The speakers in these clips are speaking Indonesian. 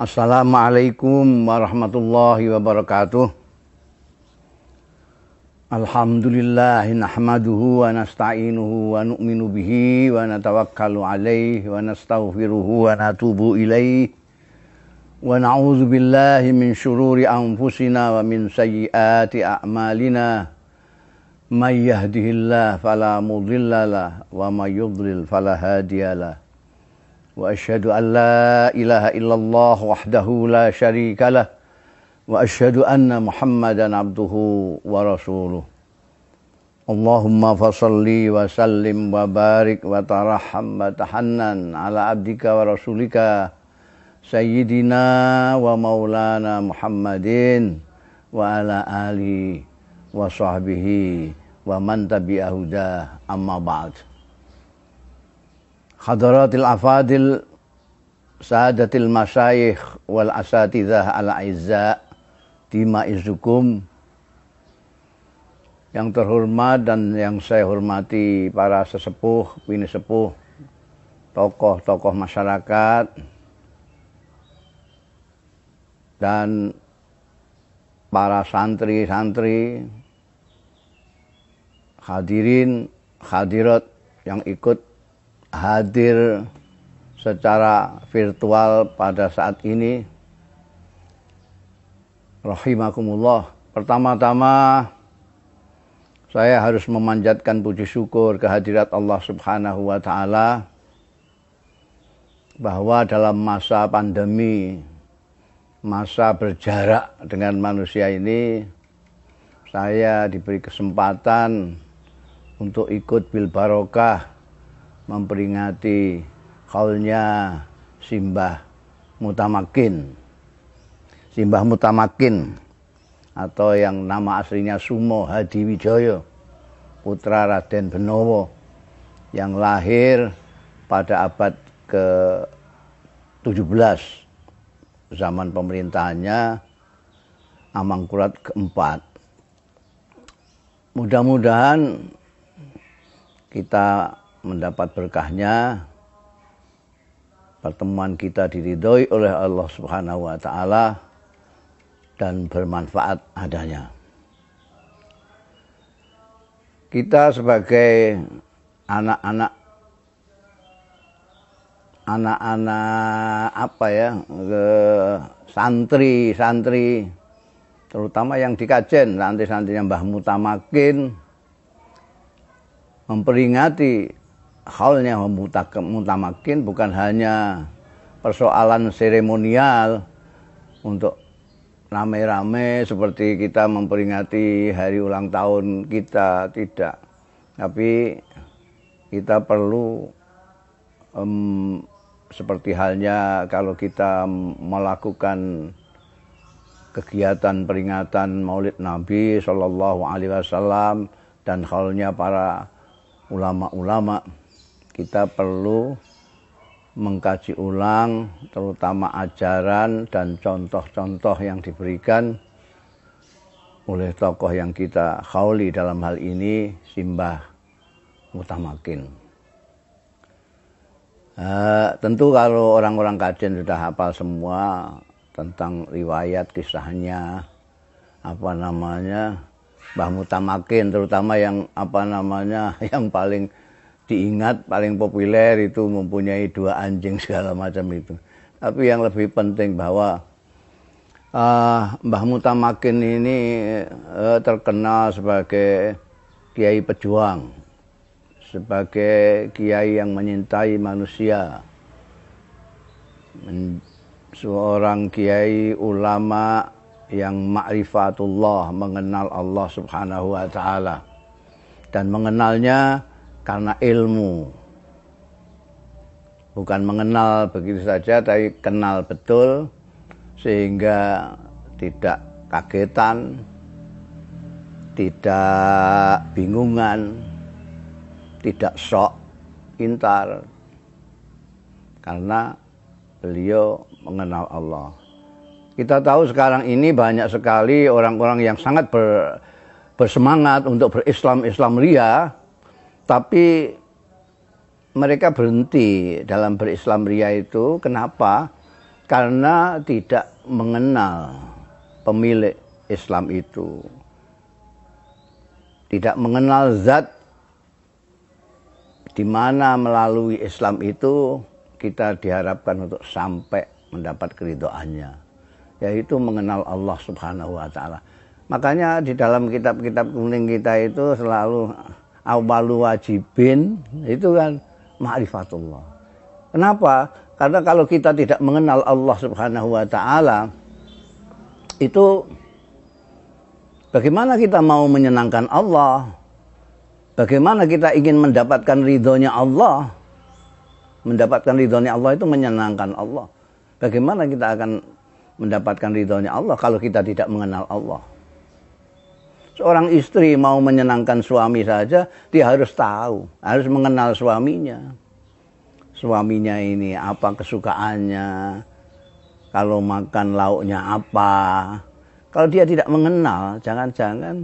Assalamualaikum warahmatullahi wabarakatuh. Alhamdulillahi nahmaduhu wa nasta'inuhu wa nu'minu bihi wa natawakkalu alaihi wa nastaghfiruhu wa natubu ilaihi wa na'udzu billahi min syururi anfusina wa min sayyiati a'malina. May yahdihillahu fala mudhillalah wa may yudlil fala hadiyalah. Wa asyhadu an la ilaha illallah wahdahu la syarika lah wa asyhadu anna Muhammadan abduhu wa rasuluh. Allahumma fashalli wa sallim wa barik wa tarahham wa tahannan ala abdika wa rasulika sayyidina wa maulana Muhammadin wa ala alihi wa sahbihi wa man tabi'ahu huda, amma ba'd. Hadaratil afadil sadatil masyayikh wal asatidzah al aizza dimaizukum. Yang terhormat dan yang saya hormati para sesepuh, bini sepuh, tokoh-tokoh masyarakat dan para santri-santri, hadirin hadirat yang ikut hadir secara virtual pada saat ini, rahimakumullah. Pertama-tama saya harus memanjatkan puji syukur kehadirat Allah Subhanahu wa Ta'ala bahwa dalam masa pandemi, masa berjarak dengan manusia ini, saya diberi kesempatan untuk ikut bil barokah memperingati haulnya Simbah Mutamakin. Simbah Mutamakin atau yang nama aslinya Sumo Hadiwijaya, putra Raden Benowo, yang lahir pada abad ke-17 zaman pemerintahannya Amangkurat keempat. Mudah-mudahan kita mendapat berkahnya, pertemuan kita diridhoi oleh Allah Subhanahu wa Ta'ala dan bermanfaat adanya. Kita sebagai anak-anak santri, terutama yang di Kajen, santri-santrinya Mbah Mutamakin, memperingati haulnya Mutamakin bukan hanya persoalan seremonial untuk rame-rame seperti kita memperingati hari ulang tahun kita, tidak. Tapi kita perlu seperti halnya kalau kita melakukan kegiatan peringatan Maulid Nabi Sallallahu Alaihi Wasallam dan haulnya para ulama-ulama, kita perlu mengkaji ulang terutama ajaran dan contoh-contoh yang diberikan oleh tokoh yang kita hauli, dalam hal ini Simbah Mutamakin. Tentu kalau orang-orang Kajen sudah hafal semua tentang riwayat kisahnya, Mbah Mutamakin, terutama yang yang paling diingat, paling populer itu mempunyai 2 anjing segala macam itu. Tapi yang lebih penting bahwa Mbah Mutamakin ini terkenal sebagai kiai pejuang, sebagai kiai yang menyintai manusia, seorang kiai ulama yang ma'rifatullah, mengenal Allah Subhanahu wa Ta'ala, dan mengenalnya karena ilmu. Bukan mengenal begitu saja, tapi kenal betul, sehingga tidak kagetan, tidak bingungan, tidak syok, pintar, karena beliau mengenal Allah. Kita tahu sekarang ini banyak sekali orang-orang yang sangat bersemangat untuk berislam ria, tapi mereka berhenti dalam berislam ria itu. Kenapa? karena tidak mengenal pemilik Islam itu, tidak mengenal zat di mana melalui Islam itu kita diharapkan untuk sampai mendapat keridhaannya, yaitu mengenal Allah Subhanahu wa taala. Makanya di dalam kitab-kitab kuning kita itu selalu awwalu wajibin itu kan ma'rifatullah. Kenapa? Karena kalau kita tidak mengenal Allah Subhanahu wa taala, itu bagaimana kita mau menyenangkan Allah? Bagaimana kita ingin mendapatkan ridhonya Allah? Mendapatkan ridhonya Allah itu menyenangkan Allah. Bagaimana kita akan mendapatkan ridhonya Allah kalau kita tidak mengenal Allah? Seorang istri mau menyenangkan suami saja, dia harus tahu, harus mengenal suaminya. Suaminya ini apa kesukaannya, kalau makan lauknya apa. Kalau dia tidak mengenal, jangan-jangan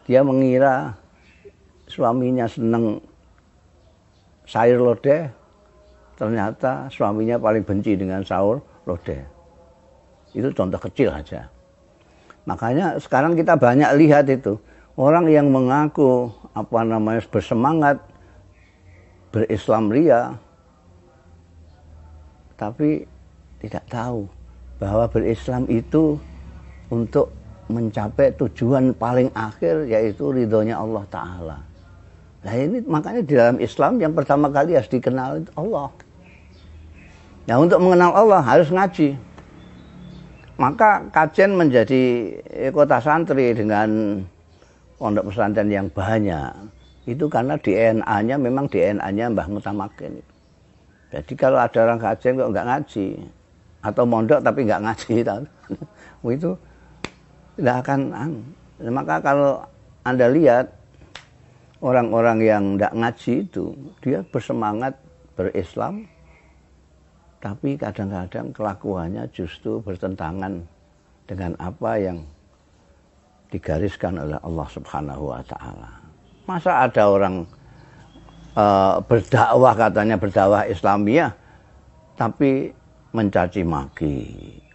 dia mengira suaminya senang sayur lodeh, ternyata suaminya paling benci dengan sayur lodeh. Itu contoh kecil aja. Makanya sekarang kita banyak lihat itu orang yang mengaku bersemangat berislam ria, tapi tidak tahu bahwa berislam itu untuk mencapai tujuan paling akhir, yaitu ridhonya Allah Ta'ala. Nah ini makanya di dalam Islam yang pertama kali harus dikenal itu Allah. Nah untuk mengenal Allah harus ngaji. Maka Kajen menjadi kota santri dengan pondok pesantren yang banyak. Itu karena DNA-nya memang DNA-nya Mbah Mutamakin. Jadi kalau ada orang Kajen kok nggak ngaji, atau mondok tapi nggak ngaji, itu tidak akan. Maka kalau Anda lihat orang-orang yang tidak ngaji itu, dia bersemangat berislam, tapi kadang-kadang kelakuannya justru bertentangan dengan apa yang digariskan oleh Allah Subhanahu wa taala. Masa ada orang berdakwah, katanya berdakwah Islamiyah, tapi mencaci maki,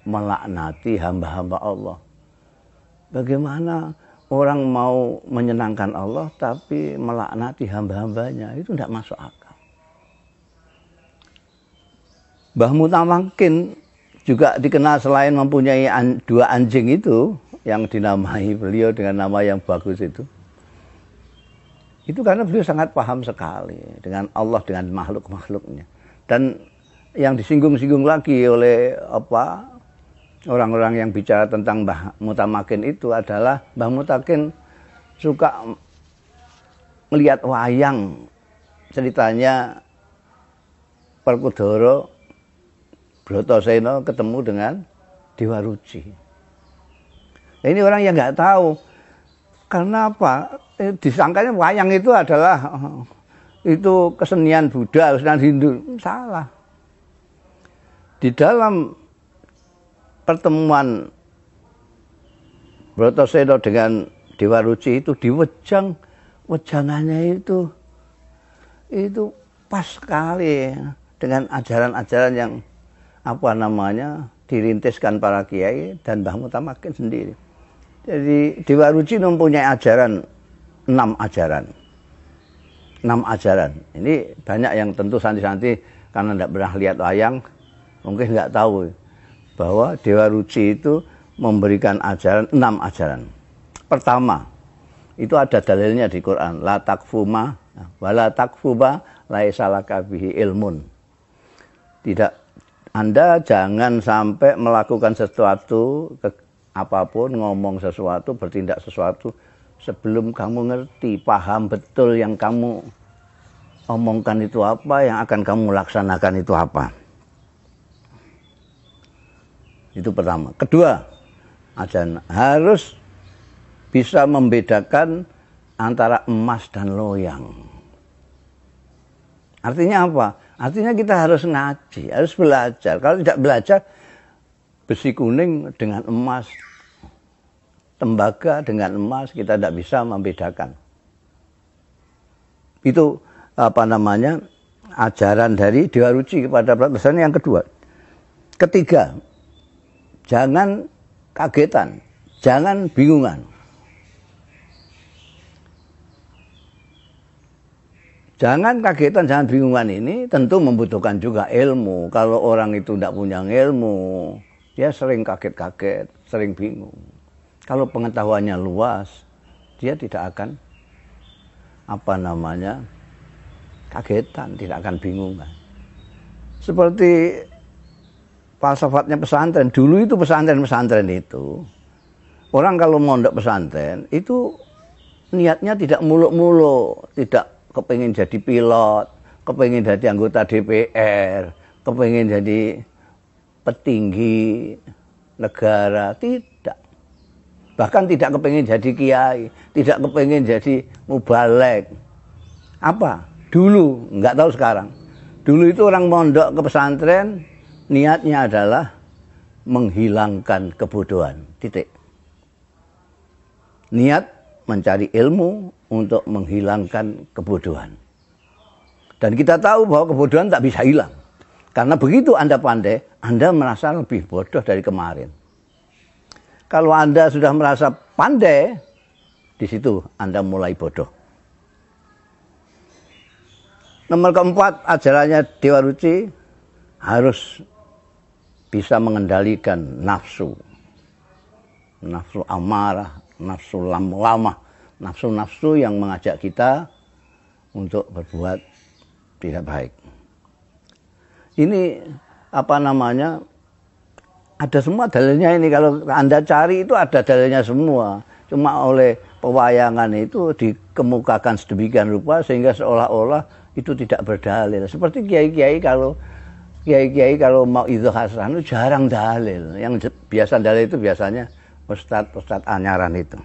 melaknati hamba-hamba Allah. Bagaimana orang mau menyenangkan Allah tapi melaknati hamba-hambanya? Itu tidak masuk akal. Mbah Mutamakin juga dikenal selain mempunyai dua anjing itu yang dinamai beliau dengan nama yang bagus itu karena beliau sangat paham sekali dengan Allah, dengan makhluk-makhluknya. Dan yang disinggung-singgung lagi oleh orang-orang yang bicara tentang Mbah Mutamakin itu adalah Mbah Mutamakin suka melihat wayang, ceritanya Perkudara Bratasena ketemu dengan Dewa Ruci. Nah, ini orang yang nggak tahu. Karena apa? Disangkanya wayang itu adalah itu kesenian Buddha, kesenian Hindu. Salah. Di dalam pertemuan Bratasena dengan Dewa Ruci itu diwejang, wejangannya itu pas sekali dengan ajaran-ajaran yang dirintiskan para kiai dan Mbah Mutamakin sendiri. Jadi Dewa Ruci mempunyai ajaran 6 ajaran. Ini banyak yang tentu santri-santri karena tidak pernah lihat wayang mungkin nggak tahu bahwa Dewa Ruci itu memberikan ajaran 6 ajaran. Pertama, itu ada dalilnya di Quran, la takfuma wala takfuba laisa laka bihi ilmun. Tidak, Anda jangan sampai melakukan sesuatu apapun, ngomong sesuatu, bertindak sesuatu sebelum kamu ngerti, paham betul yang kamu omongkan itu apa, yang akan kamu laksanakan itu apa. Itu pertama. Kedua, ajaran harus bisa membedakan antara emas dan loyang. Artinya apa? Artinya kita harus ngaji, harus belajar. Kalau tidak belajar, besi kuning dengan emas, tembaga dengan emas, kita tidak bisa membedakan. Itu ajaran dari Dewa Ruci kepada Bratasena yang kedua. Ketiga, jangan kagetan, jangan bingungan. Jangan kagetan, jangan bingungan ini tentu membutuhkan juga ilmu. Kalau orang itu tidak punya ilmu, dia sering kaget-kaget, sering bingung. Kalau pengetahuannya luas, dia tidak akan kagetan, tidak akan bingungan. Seperti falsafatnya pesantren. Dulu itu pesantren itu, orang kalau mondok pesantren itu niatnya tidak muluk-muluk, tidak kepingin jadi pilot, kepingin jadi anggota DPR, kepingin jadi petinggi negara, tidak. Bahkan tidak kepingin jadi kiai, tidak kepingin jadi mubalek. Apa? Dulu, nggak tahu sekarang. Dulu itu orang mondok ke pesantren, niatnya adalah menghilangkan kebodohan, titik. Niat mencari ilmu untuk menghilangkan kebodohan. Dan kita tahu bahwa kebodohan tak bisa hilang. Karena begitu Anda pandai, Anda merasa lebih bodoh dari kemarin. Kalau Anda sudah merasa pandai, di situ Anda mulai bodoh. Nomor keempat, ajarannya Dewa Ruci harus bisa mengendalikan nafsu. Nafsu amarah, nafsu lamah, nafsu-nafsu yang mengajak kita untuk berbuat tidak baik. Ini ada semua dalilnya ini. Kalau Anda cari itu ada dalilnya semua. Cuma oleh pewayangan itu dikemukakan sedemikian rupa sehingga seolah-olah itu tidak berdalil. Seperti kiai-kiai kalau mau itu hasan itu jarang dalil. Yang biasa dalil itu biasanya ustadz anyaran itu.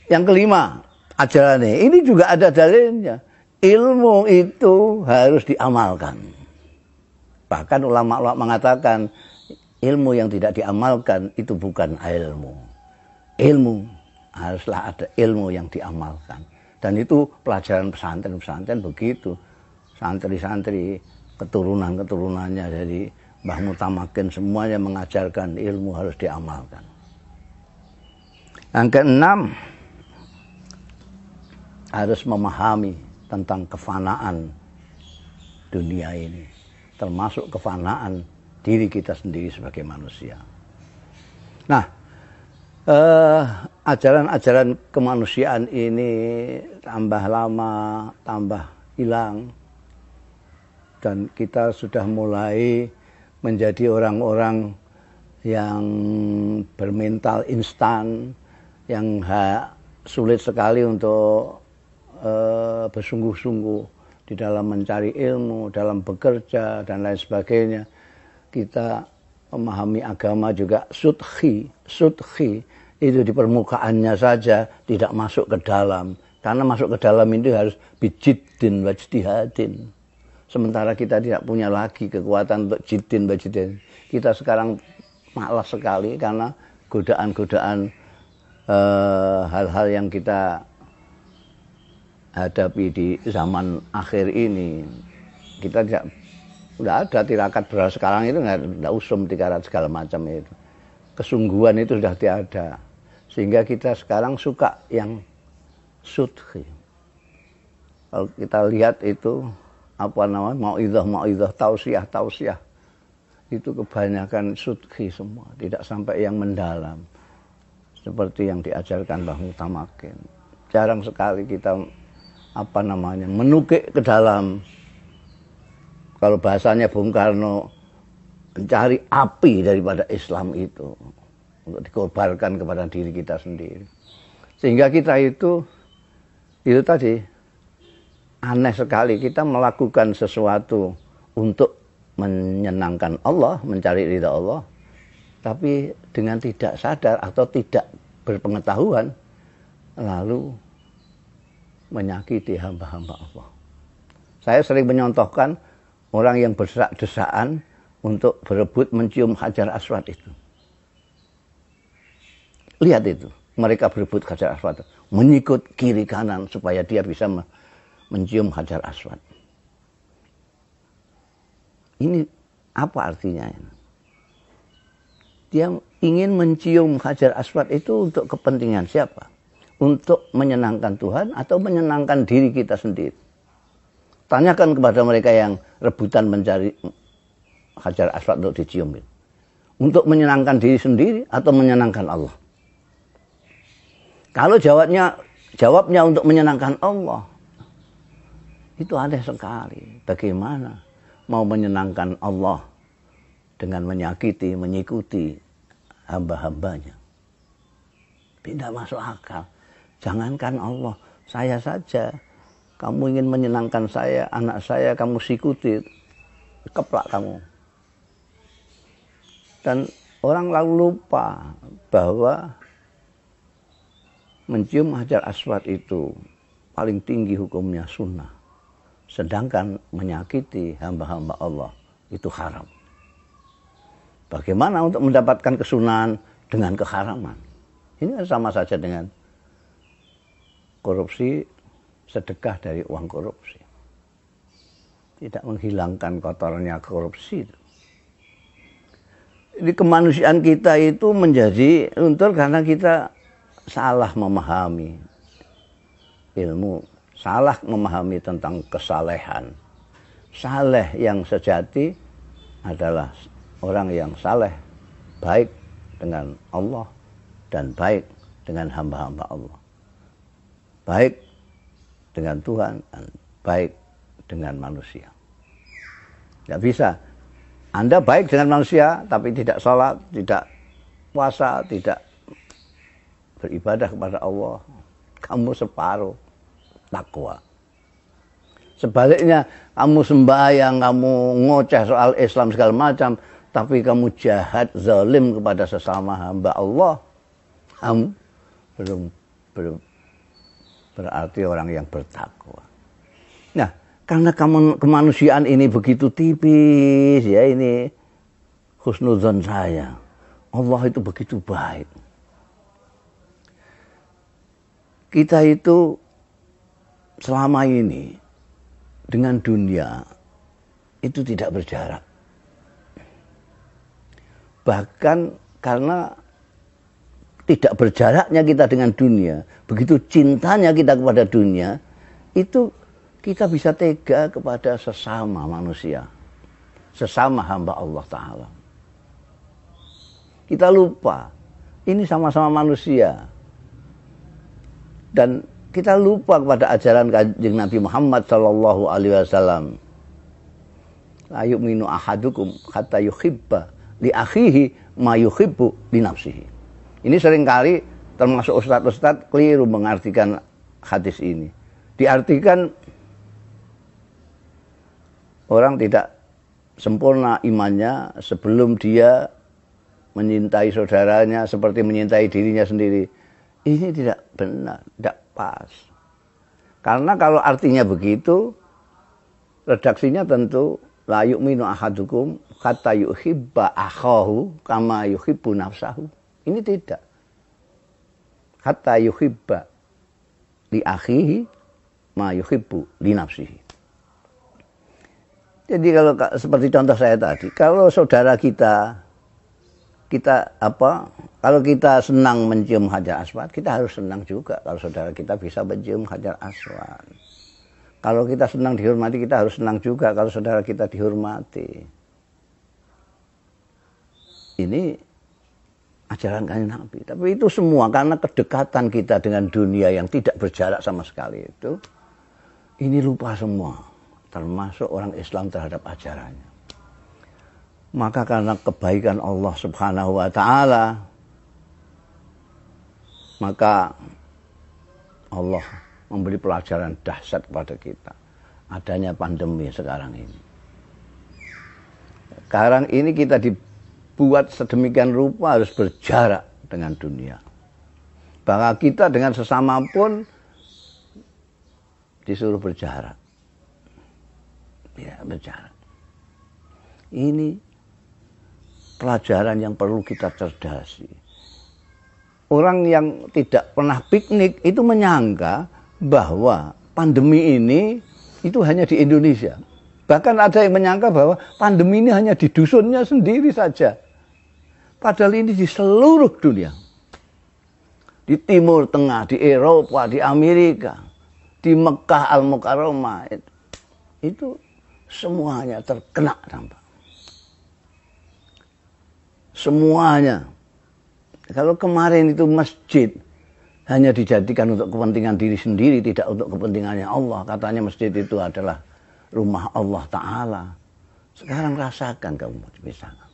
Yang kelima, ajarannya ini juga ada dalilnya. Ilmu itu harus diamalkan. Bahkan ulama-ulama mengatakan ilmu yang tidak diamalkan itu bukan ilmu. Ilmu haruslah ada ilmu yang diamalkan. Dan itu pelajaran pesantren begitu. Santri-santri, keturunan-keturunannya dari Mbah Mutamakin semuanya mengajarkan ilmu harus diamalkan. Yang keenam, harus memahami tentang kefanaan dunia ini, termasuk kefanaan diri kita sendiri sebagai manusia. Nah, ajaran-ajaran kemanusiaan ini tambah lama, tambah hilang, dan kita sudah mulai menjadi orang-orang yang bermental instan, yang sulit sekali untuk bersungguh-sungguh di dalam mencari ilmu, dalam bekerja dan lain sebagainya. Kita memahami agama juga sudhi itu di permukaannya saja, tidak masuk ke dalam. Karena masuk ke dalam itu harus bijiddin wajdihadin. Sementara kita tidak punya lagi kekuatan untuk jiddin wajdihadin. Kita sekarang malas sekali karena godaan-godaan hal-hal yang kita hadapi di zaman akhir ini. Kita tidak ada tirakat beras sekarang itu, nggak usum tirakat segala macam itu. Kesungguhan itu sudah tiada, sehingga kita sekarang suka yang sudhi. Kalau kita lihat itu mau'idhah, tausiah itu kebanyakan sudhi semua, tidak sampai yang mendalam seperti yang diajarkan Mbah Mutamakin. Jarang sekali kita menukik ke dalam. Kalau bahasanya Bung Karno, mencari api daripada Islam itu untuk dikorbankan kepada diri kita sendiri. Sehingga kita itu tadi aneh sekali, kita melakukan sesuatu untuk menyenangkan Allah, mencari ridha Allah, tapi dengan tidak sadar atau tidak berpengetahuan lalu menyakiti hamba-hamba Allah. Saya sering menyontohkan orang yang berdesak-desakan untuk berebut mencium Hajar Aswad itu. Lihat itu, mereka berebut Hajar Aswad, menyikut kiri kanan supaya dia bisa mencium Hajar Aswad. Ini apa artinya? Dia ingin mencium Hajar Aswad itu untuk kepentingan siapa? Untuk menyenangkan Tuhan atau menyenangkan diri kita sendiri? Tanyakan kepada mereka yang rebutan mencari Hajar Aswad untuk dicium. Untuk menyenangkan diri sendiri atau menyenangkan Allah? Kalau jawabnya untuk menyenangkan Allah, itu aneh sekali. Bagaimana mau menyenangkan Allah dengan menyakiti, mengikuti hamba-hambanya? Tidak masuk akal. Jangankan Allah, saya saja. Kamu ingin menyenangkan saya, anak saya, kamu sikuti, keplak kamu. Dan orang lalu lupa bahwa mencium Hajar Aswad itu paling tinggi hukumnya sunnah. Sedangkan menyakiti hamba-hamba Allah itu haram. Bagaimana untuk mendapatkan kesunahan dengan keharaman? Ini sama saja dengan korupsi, sedekah dari uang korupsi. Tidak menghilangkan kotorannya korupsi. Jadi kemanusiaan kita itu menjadi luntur karena kita salah memahami ilmu, salah memahami tentang kesalehan. Saleh yang sejati adalah orang yang saleh, baik dengan Allah dan baik dengan hamba-hamba Allah. Baik dengan Tuhan dan baik dengan manusia. Tidak bisa. Anda baik dengan manusia tapi tidak sholat, tidak puasa, tidak beribadah kepada Allah. Kamu separuh takwa. Sebaliknya, kamu sembahyang, kamu ngoceh soal Islam segala macam, tapi kamu jahat, zalim kepada sesama hamba Allah, kamu belum berarti orang yang bertakwa. Nah, karena kemanusiaan ini begitu tipis, ya ini husnudzon saya. Allah itu begitu baik. Kita itu selama ini dengan dunia itu tidak berjarak. Bahkan karena tidak berjaraknya kita dengan dunia, begitu cintanya kita kepada dunia, itu kita bisa tega kepada sesama manusia, sesama hamba Allah Ta'ala. Kita lupa, ini sama-sama manusia. Dan kita lupa kepada ajaran Kanjeng Nabi Muhammad sallallahu alaihi wasallam. La yu'minu ahadukum hatta yuhibba li akhihi ma yuhibbu li nafsihi. Ini seringkali termasuk ustadz-ustadz keliru mengartikan hadis ini. Diartikan orang tidak sempurna imannya sebelum dia menyintai saudaranya seperti menyintai dirinya sendiri. Ini tidak benar, tidak pas. Karena kalau artinya begitu, redaksinya tentu la yu'minu ahadukum hatta yuhibba akhahu kama yuhibbu nafsahu. Ini tidak. Hatta yuhibba li akhihi ma yuhibbu li nafsihi. Jadi kalau seperti contoh saya tadi, kalau saudara kita kalau kita senang mencium Hajar Aswad, kita harus senang juga kalau saudara kita bisa mencium Hajar Aswad. Kalau kita senang dihormati, kita harus senang juga kalau saudara kita dihormati. Ini ajaran Kanjeng Nabi. Tapi itu semua karena kedekatan kita dengan dunia yang tidak berjarak sama sekali itu, ini lupa semua, termasuk orang Islam terhadap ajarannya. Maka karena kebaikan Allah Subhanahu wa Ta'ala, maka Allah memberi pelajaran dahsyat kepada kita. Adanya pandemi sekarang ini. Sekarang ini kita dibuat sedemikian rupa harus berjarak dengan dunia. Bahkan kita dengan sesama pun disuruh berjarak. Ya, berjarak. Ini pelajaran yang perlu kita cerdasi. Orang yang tidak pernah piknik itu menyangka bahwa pandemi ini itu hanya di Indonesia. Bahkan ada yang menyangka bahwa pandemi ini hanya di dusunnya sendiri saja. Padahal ini di seluruh dunia. Di Timur Tengah, di Eropa, di Amerika, di Mekah Al-Mukarramah. Itu semuanya terkena dampak. Semuanya. Kalau kemarin itu masjid hanya dijadikan untuk kepentingan diri sendiri, tidak untuk kepentingannya Allah. Katanya masjid itu adalah rumah Allah Ta'ala. Sekarang rasakan kamu misalnya.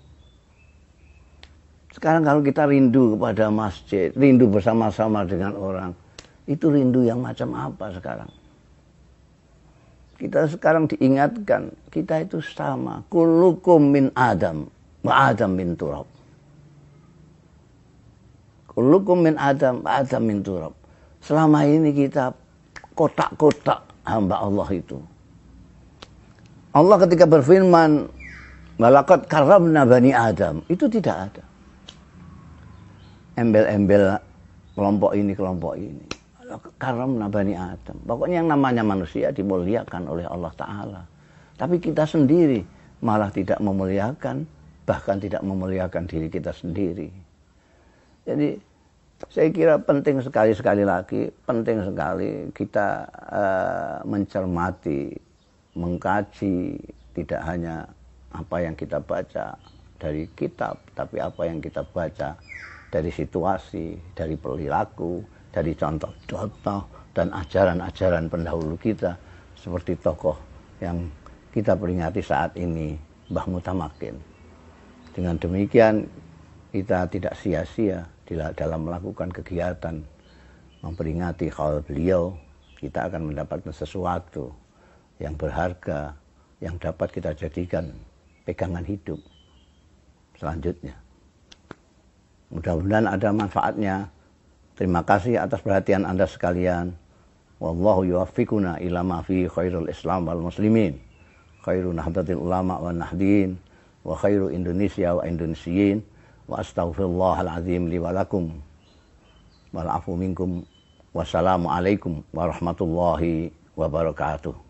Sekarang kalau kita rindu kepada masjid, rindu bersama-sama dengan orang, itu rindu yang macam apa sekarang? Kita sekarang diingatkan, kita itu sama. Kullukum min Adam, wa Adam min turab. Kullukum min Adam, wa Adam min turab. Selama ini kita kotak-kotak hamba Allah itu. Allah ketika berfirman, walaqad karramna bani Adam, itu tidak ada. Embel-embel kelompok ini. Karramna bani Adam. Pokoknya yang namanya manusia dimuliakan oleh Allah Ta'ala. Tapi kita sendiri malah tidak memuliakan, bahkan tidak memuliakan diri kita sendiri. Jadi saya kira penting sekali lagi, penting sekali kita mencermati, mengkaji tidak hanya apa yang kita baca dari kitab, tapi apa yang kita baca dari situasi, dari perilaku, dari contoh-contoh dan ajaran-ajaran pendahulu kita seperti tokoh yang kita peringati saat ini, Mbah Mutamakin. Dengan demikian kita tidak sia-sia dalam melakukan kegiatan memperingati haul beliau. Kita akan mendapatkan sesuatu yang berharga yang dapat kita jadikan pegangan hidup selanjutnya. Mudah-mudahan ada manfaatnya. Terima kasih atas perhatian Anda sekalian. Wallahu yuwaffiquna ila ma fi khairul Islam wal muslimin. Khairu nahdlatil ulama wa nahdin wa khairu Indonesia wa Indonesiyin. Wa astaghfirullahal azim li wa lakum. Wal afu minkum. Wassalamualaikum warahmatullahi wabarakatuh.